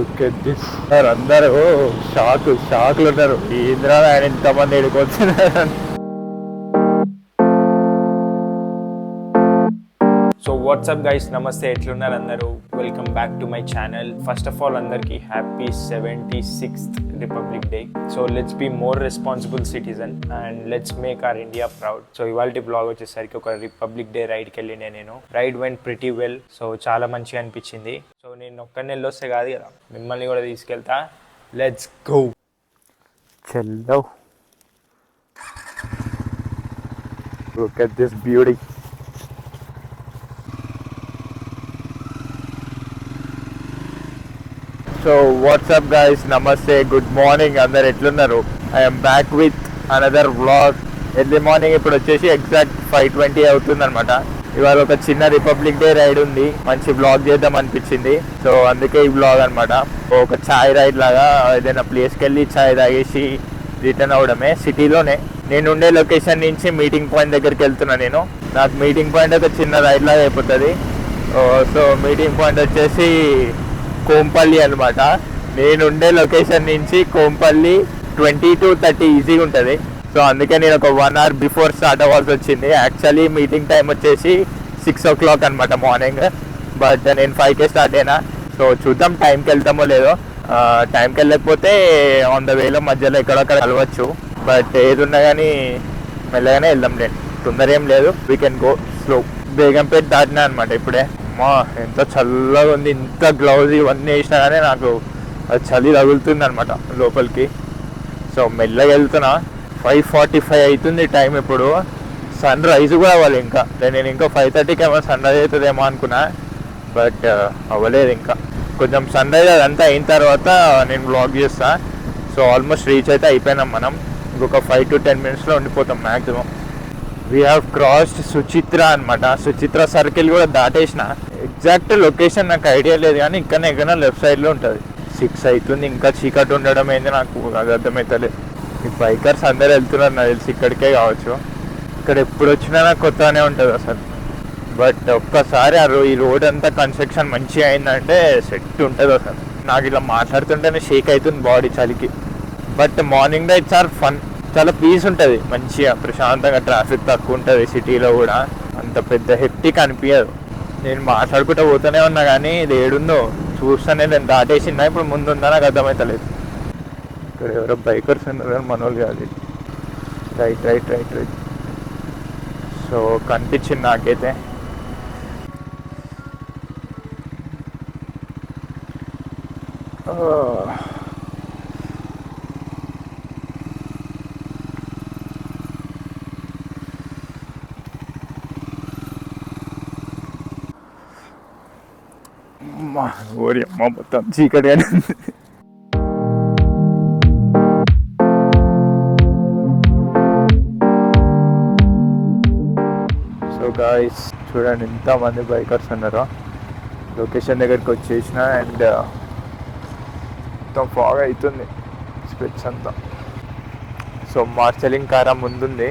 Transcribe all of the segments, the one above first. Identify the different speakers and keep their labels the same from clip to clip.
Speaker 1: Look at this. అందరూ షాక్లు ఉన్నారు. ఈ ఇంద్రా ఆయన ఇంతమంది ఎడుకొచ్చినారు. సో వాట్సాప్ గైస్, నమస్తే, ఎట్లున్నారు అందరూ? Welcome back to my channel. First of all అందరికీ happy 76th republic day. So let's be more responsible citizen and let's make our India proud. So ఇవాళ బ్లాగ్ వచ్చేసరికి ఒక రిపబ్లిక్ డే రైడ్కి వెళ్ళినే నేను. Ride went pretty well. So చాలా మంచిగా అనిపించింది. సో నేను ఒక్కడిని వెళ్ళొస్తే కాదు కదా, మిమ్మల్ని కూడా తీసుకెళ్తా. Let's go. చలో, look at this beauty. So what's up guys, నమస్తే, గుడ్ మార్నింగ్, అందరు ఎట్లున్నారు? I'm back with another vlog. Early morning ఇప్పుడు వచ్చేసి ఎగ్జాక్ట్ 5:20 అవుతుంది అనమాట. ఇవాళ ఒక చిన్న రిపబ్లిక్ డే రైడ్ ఉంది, మంచి వ్లాగ్ చేద్దాం అనిపించింది. సో అందుకే ఈ వ్లాగ్ అనమాట. ఒక ఛాయ్ రైడ్ లాగా ఏదైనా ప్లేస్కి వెళ్ళి ఛాయ్ తాగేసి రిటర్న్ అవడమే. సిటీలోనే నేను ఉండే లొకేషన్ నుంచి మీటింగ్ పాయింట్ దగ్గరికి వెళ్తున్నా. నాకు మీటింగ్ పాయింట్ ఒక చిన్న రైడ్ లాగా అయిపోతుంది. సో మీటింగ్ పాయింట్ వచ్చేసి కోంపల్లి అనమాట. నేను ఉండే లొకేషన్ నుంచి కోంపల్లి 20 to 30 ఈజీగా ఉంటుంది. సో అందుకే నేను ఒక 1 hour బిఫోర్ స్టార్ట్ అవ్వాల్సి వచ్చింది. యాక్చువల్లీ మీటింగ్ టైం వచ్చేసి 6 o'clock అనమాట మార్నింగ్. బట్ నేను 5కే స్టార్ట్ అయినా. సో చూద్దాం టైంకి వెళ్తామో లేదో. టైంకి వెళ్ళకపోతే ఆన్ ద వేలో మధ్యలో ఎక్కడొక్కడ కలవచ్చు. బట్ ఏది ఉన్నా కానీ మెల్లగానే వెళ్దాం. నేను తొందర ఏం లేదు, we can go slow. Begumpet దాటినా అనమాట ఇప్పుడే. అమ్మా ఎంత చల్లగా ఉంది. ఇంత గ్లౌజ్ ఇవన్నీ వేసినా కానీ నాకు అది చలి తగులుతుంది అనమాట లోపలికి. సో మెల్లగా వెళ్తున్నా. 5:45 అవుతుంది టైం ఇప్పుడు. సన్ రైజ్ కూడా అవ్వాలి ఇంకా. నేను ఇంకా 5:30కి ఏమో సన్ రైజ్ అవుతుందేమో అనుకున్నా, బట్ అవ్వలేదు ఇంకా. కొంచెం సన్ రైజ్ అదంతా అయిన తర్వాత నేను వ్లాగ్ చేస్తా. సో ఆల్మోస్ట్ రీచ్ అయితే అయిపోయినాం మనం. ఇంకొక 5 to 10 minutesలో ఉండిపోతాం maximum. We have crossed Suchitra అనమాట. సుచిత్ర సర్కిల్ కూడా దాటేసిన. ఎగ్జాక్ట్ లొకేషన్ నాకు ఐడియా లేదు, కానీ ఇక్కడ లెఫ్ట్ సైడ్లో ఉంటుంది. 6 అవుతుంది, ఇంకా చీకటి ఉండడం ఏంది నాకు అది అర్థమవుతలేదు. ఈ బైకర్స్ అందరు వెళ్తున్నారు నాకు తెలిసి ఇక్కడికే కావచ్చు. ఇక్కడ ఎప్పుడు వచ్చినా నాకు కొత్తగానే ఉంటుంది అసలు. బట్ ఒక్కసారి ఈ రోడ్ అంతా కన్స్ట్రక్షన్ మంచిగా అయిందంటే సెట్ ఉంటుంది అసలు. నాకు ఇలా మాట్లాడుతుంటేనే షేక్ అవుతుంది బాడీ చలికి. But morning rides are fun. చాలా పీస్ ఉంటుంది, మంచిగా ప్రశాంతంగా. ట్రాఫిక్ తక్కువ ఉంటుంది సిటీలో కూడా, అంత పెద్ద హెక్టిక్ అనిపించదు. నేను మాట్లాడుకుంటూ పోతూనే ఉన్నా కానీ ఇది ఏడుందో చూస్తానే. నేను దాటేసినా, ఇప్పుడు ముందుందా నాకు అర్థమవుతలేదు. ఇక్కడ ఎవరో బైకర్స్ ఉన్నారు కానీ మనోళ్ళు కాదు. Right right right right. So కనిపించింది నాకైతే. ఓరి అమ్మ, మొత్తం చీకటిగానే. సో గాయ్స్ చూడండి ఎంతమంది బైకర్స్ ఉన్నారో. లొకేషన్ దగ్గరికి వచ్చేసిన అండ్ మొత్తం ఫాగ్ అవుతుంది స్పెట్స్ అంతా. సో మార్షలింగ్ కార్ ముందుంది.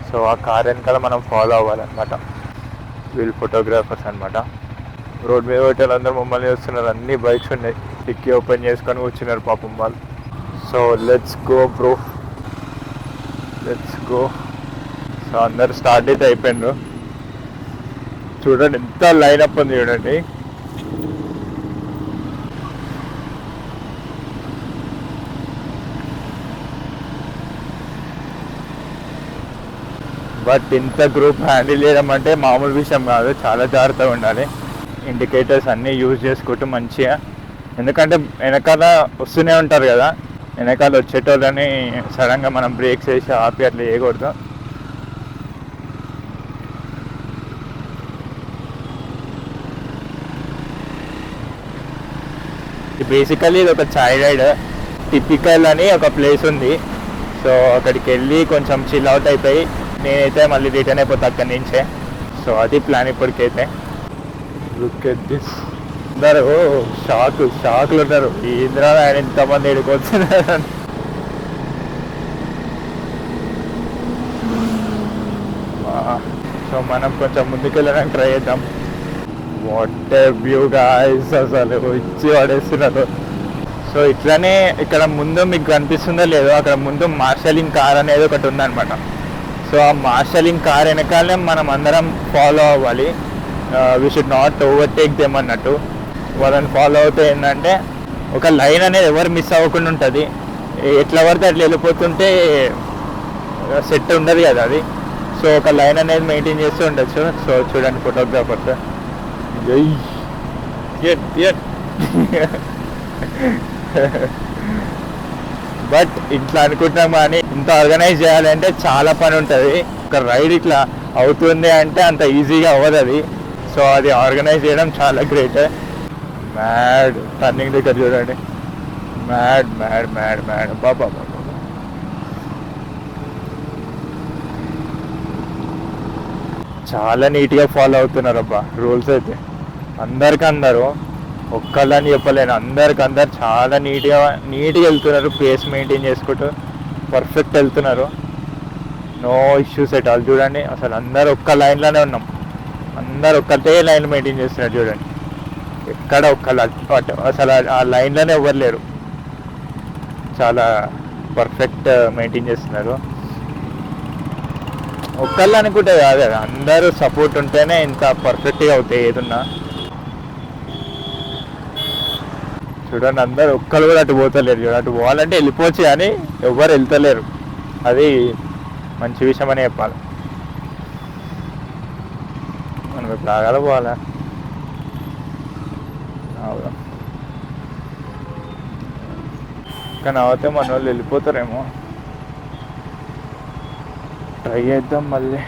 Speaker 1: సో ఆ కార్ వెనకాల మనం ఫాలో అవ్వాలన్నమాట. వీళ్ళు ఫోటోగ్రాఫర్స్ అనమాట. రోడ్ మీద వాళ్ళందరూ మమ్మల్ని వస్తున్నారు. అన్ని బైక్స్ ఉన్నాయి, డిక్కీ ఓపెన్ చేసుకొని కూర్చున్నారు పాపం వాళ్ళు. So let's go bro, let's go. So అందరు స్టార్ట్ అయితే అయిపోయిండ్రు. చూడండి ఎంత లైన్ అప్ ఉంది చూడండి. బట్ ఇంత గ్రూప్ హ్యాండిల్ చేయడం అంటే మామూలు విషయం కాదు, చాలా జాగ్రత్తగా ఉండాలి. ఇండికేటర్స్ అన్నీ యూజ్ చేసుకుంటూ మంచిగా, ఎందుకంటే వెనకాల వస్తూనే ఉంటారు కదా. వెనకాల వచ్చేటోళ్ళని సడన్గా మనం బ్రేక్స్ వేసి ఆపి అట్లా చేయకూడదు. బేసికలీ ఇది ఒక ఛాయ్ రైడ్. టిపికల్ అని ఒక ప్లేస్ ఉంది. సో అక్కడికి వెళ్ళి కొంచెం చిల్ అవుట్ అయిపోయి నేనైతే మళ్ళీ రిటర్న్ అయిపోతా అక్కడి నుంచే. సో అది ప్లాన్ ఇప్పటికైతే. Look at this. అందరూ షాక్లు ఉన్నారు. ఈ ఇంద్రా ఆయన ఇంతమంది ఎడుకొచ్చినారు. సో మనం కొంచెం ముందుకెళ్ళడానికి ట్రై చేద్దాం. వాట్ ఏ వ్యూ గాయ్స్, అసలు ఇచ్చి పడేస్తున్నారు. సో ఇట్లానే ఇక్కడ ముందు మీకు కనిపిస్తుందో లేదో, అక్కడ ముందు మార్షలింగ్ కార్ అనేది ఒకటి ఉందన్నమాట. సో ఆ మార్షలింగ్ కార్ వెనకాలే మనం అందరం ఫాలో అవ్వాలి. We should not overtake them అన్నట్టు. వాళ్ళని ఫాలో అవుతే ఏంటంటే ఒక లైన్ అనేది ఎవరు మిస్ అవ్వకుండా ఉంటుంది. ఎట్లా పడితే అట్లా వెళ్ళిపోతుంటే సెట్ ఉండదు కదా అది. సో ఒక లైన్ అనేది మెయింటైన్ చేస్తూ ఉండొచ్చు. సో చూడండి ఫోటోగ్రాఫర్స్, బట్ ఇట్లా అనుకుంటున్నాం కానీ ఇంత ఆర్గనైజ్ చేయాలంటే చాలా పని ఉంటుంది. ఒక రైడ్ ఇట్లా అవుతుంది అంటే అంత ఈజీగా అవ్వదు అది. సో అది ఆర్గనైజ్ చేయడం చాలా గ్రేట్. మ్యాడ్ టర్నింగ్ దగ్గర చూడండి, మ్యాడ్ మ్యాడ్ మ్యాడ్ మ్యాడ్ బాబా. చాలా నీట్గా ఫాలో అవుతున్నారు అబ్బా రూల్స్ అయితే. అందరు ఒక్కళ్ళని చెప్పలేను, అందరు చాలా నీట్గా వెళ్తున్నారు. పేస్ మెయింటైన్ చేసుకుంటూ పర్ఫెక్ట్ వెళ్తున్నారు. No issues at all. చూడండి అసలు అందరు ఒక్క లైన్లోనే ఉన్నాం, అందరు ఒక్కటే లైన్ మెయింటైన్ చేస్తున్నారు. చూడండి ఎక్కడ ఒక్కళ్ళు అసలు ఆ లైన్లోనే ఎవ్వరు లేరు. చాలా పర్ఫెక్ట్ మెయింటైన్ చేస్తున్నారు. ఒక్కళ్ళు అనుకుంటే కాదు కదా, అందరూ సపోర్ట్ ఉంటేనే ఇంత పర్ఫెక్ట్గా అవుతాయి ఏదున్నా. చూడండి అందరు ఒక్కరు కూడా అటు పోతలేరు. చూడండి అటు పోవాలంటే వెళ్ళిపోవచ్చు కానీ ఎవ్వరు వెళ్తలేరు. అది మంచి విషయం అని చెప్పాలి. మనం ఇప్పుడు ఆగాల పోవాలా? కానీ అవుతే మన వాళ్ళు వెళ్ళిపోతారేమో. ట్రై చేద్దాం మళ్ళీ.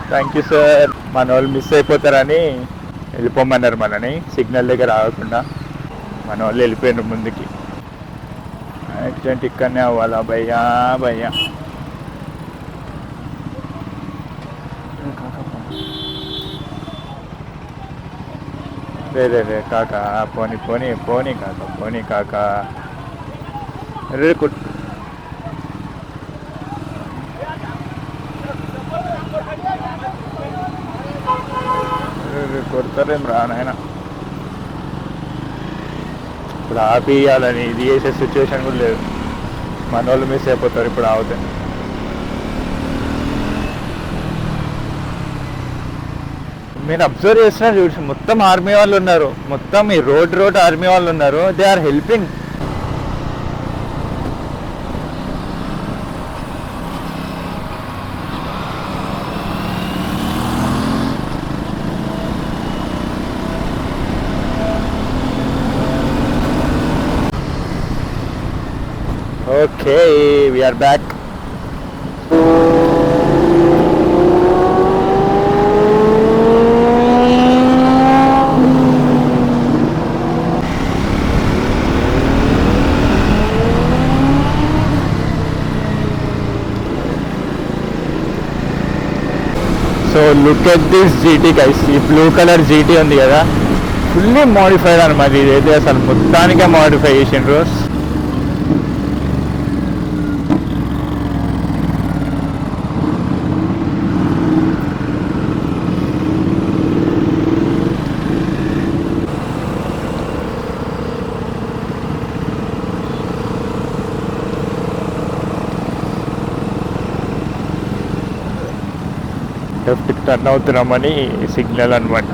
Speaker 1: Thank you sir. మన వాళ్ళు మిస్ అయిపోతారని వెళ్ళిపోమన్నారు మనని, సిగ్నల్ దగ్గర ఆగకుండా. మన వాళ్ళు వెళ్ళిపోయినారు ముందుకి. యాక్సిడెంట్ ఇక్కడనే అవ్వాలా భయ్యా భయ్యా. రే కాకా పోనీ పోనీ పోనీ కాకా, పోనీ కాకా. రే కొడతారేం రా నాయన. ఇప్పుడు ఆపియాలని ఇది చేసే సిచ్యువేషన్ కూడా లేదు. మన వాళ్ళు మిస్ అయిపోతారు ఇప్పుడు ఆగితే. మీరు అబ్జర్వ్ చేస్తున్నారు చూసి, మొత్తం ఆర్మీ వాళ్ళు ఉన్నారు. మొత్తం ఈ రోడ్ ఆర్మీ వాళ్ళు ఉన్నారు. They are helping. Okay, we are back. So look at this GT guys. ఈ బ్లూ కలర్ GT ఉంది కదా, ఫుల్లీ మోడిఫైడ్ అనమాట. ఇదైతే అసలు మొత్తానికే మోడిఫై చేసిండ్రు. లెఫ్ట్కి టర్న్ అవుతున్నామని సిగ్నల్ అనమాట.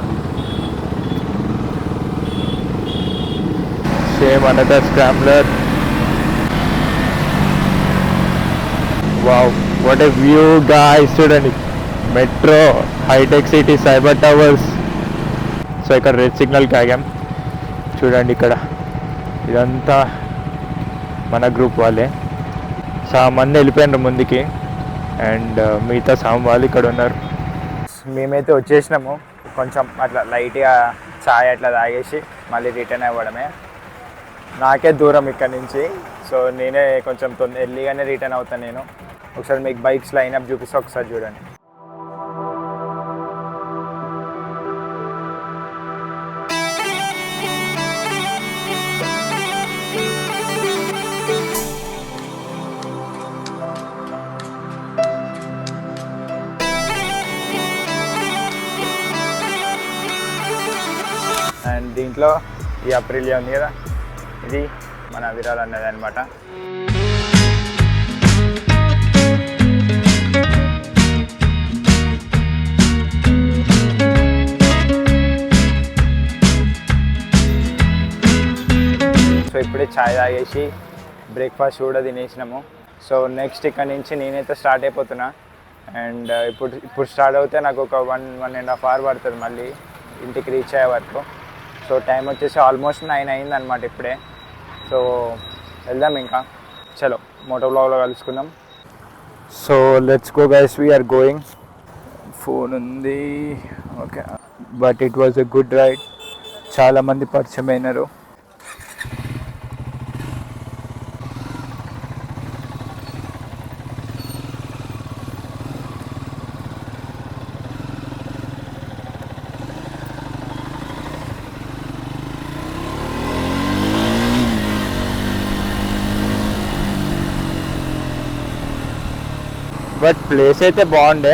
Speaker 1: Same another scrambler. Wow what a view guys. చూడండి metro, Hitech City, Cyber Towers. So ఇక్కడ రెడ్ సిగ్నల్కి ఆగాం. చూడండి ఇక్కడ ఇదంతా మన గ్రూప్ వాళ్ళే. సగం మంది వెళ్ళిపోయినారు ముందుకి, అండ్ మిగతా సగం వాళ్ళు ఇక్కడ ఉన్నారు. మేమైతే వచ్చేసినాము. కొంచెం అట్లా లైట్గా ఛాయ్ అట్లా తాగేసి మళ్ళీ రిటర్న్ అవ్వడమే.
Speaker 2: నాకే దూరం ఇక్కడ నుంచి. సో నేనే కొంచెం ఎర్లీగానే రిటర్న్ అవుతాను నేను. ఒకసారి మీకు బైక్స్ లైనప్ చూపిస్తే ఒకసారి చూడండి. అండ్ దీంట్లో ఈ అప్రిలియా ఉంది కదా, ఇది మన విరాల్ అన్నది అనమాట. సో ఇప్పుడే ఛాయ్ తాగేసి బ్రేక్ఫాస్ట్ కూడా తినేసినాము. సో నెక్స్ట్ ఇక్కడ నుంచి నేనైతే స్టార్ట్ అయిపోతున్నా. అండ్ ఇప్పుడు స్టార్ట్ అవుతే నాకు ఒక 1.5 hours పడుతుంది మళ్ళీ ఇంటికి రీచ్ అయ్యే వరకు. సో టైం వచ్చేసి ఆల్మోస్ట్ 9 అయింది అనమాట ఇప్పుడే. సో వెళ్దాం ఇంకా. చలో మోటో బ్లాగ్లో కలుసుకుందాం. So let's go guys, we're going. Phone ఉంది okay, but it was a good ride. చాలామంది పరిచయం అయినారు. బట్ ప్లేస్ అయితే బాగుండే,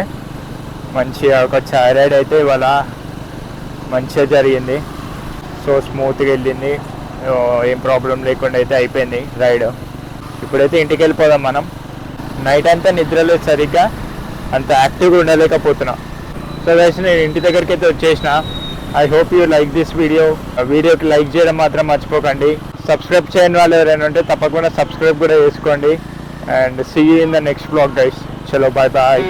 Speaker 2: మంచిగా ఒక ఛాయ్ రైడ్ అయితే ఇవాళ మంచిగా జరిగింది. సో స్మూత్గా వెళ్ళింది, ఏం ప్రాబ్లం లేకుండా అయితే అయిపోయింది రైడ్. ఇప్పుడైతే ఇంటికి వెళ్ళిపోదాం మనం. నైట్ అంతా నిద్రలేదు సరిగ్గా, అంత యాక్టివ్గా ఉండలేకపోతున్నా. సో గైస్ నేను ఇంటి దగ్గరికి అయితే వచ్చేసిన. I hope you like this వీడియోకి లైక్ చేయడం మాత్రం మర్చిపోకండి. సబ్స్క్రైబ్ చేయని వాళ్ళు ఎవరైనా ఉంటే తప్పకుండా సబ్స్క్రైబ్ కూడా చేసుకోండి. And see you in the next vlog guys. చలో బాయ్ బాయ్.